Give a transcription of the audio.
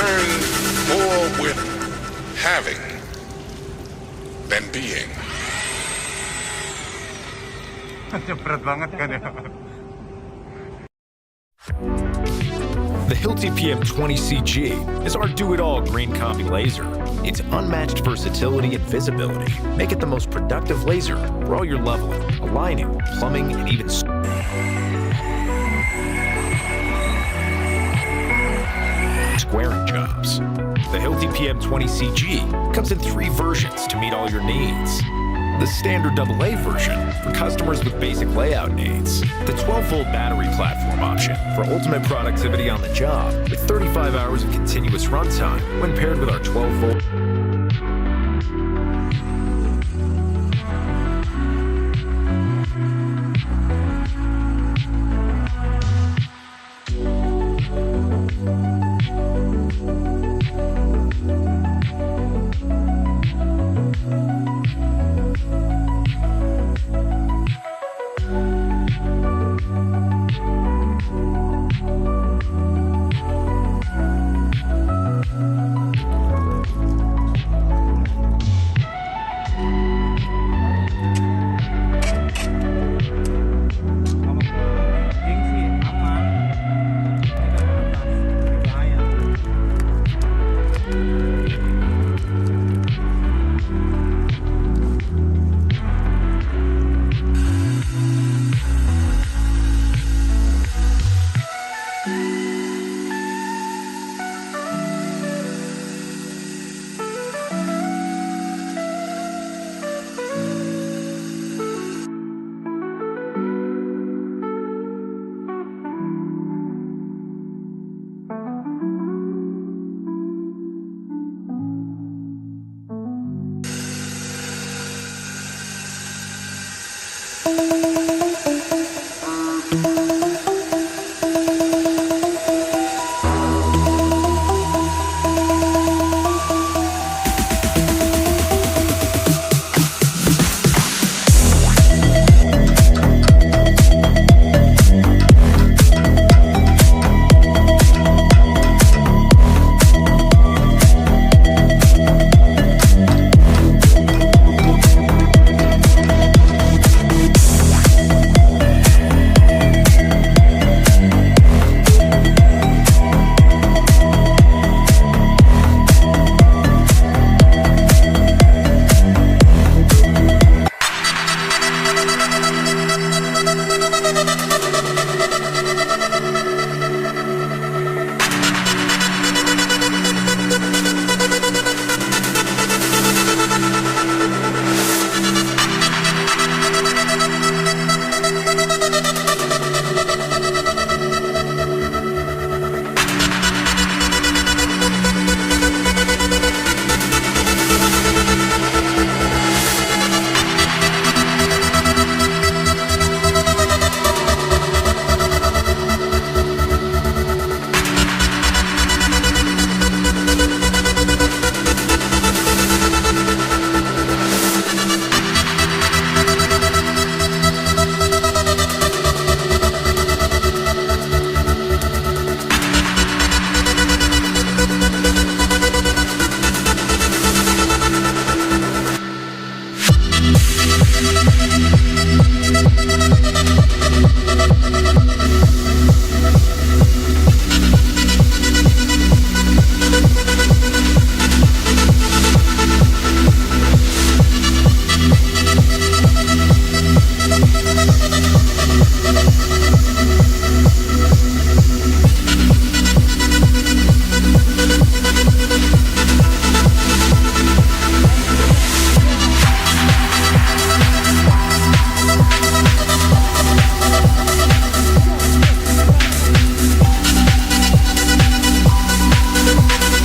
concerned more with having than being. Berat banget kan ya. The Hilti PM20CG is our do-it-all green combi laser. Its unmatched versatility and visibility make it the most productive laser for all your leveling, aligning, plumbing, and even squaring jobs. The Hilti PM20CG comes in 3 versions to meet all your needs. The standard AA version for customers with basic layout needs. The 12-volt battery platform option for ultimate productivity on the job with 35 hours of continuous runtime when paired with our 12-volt.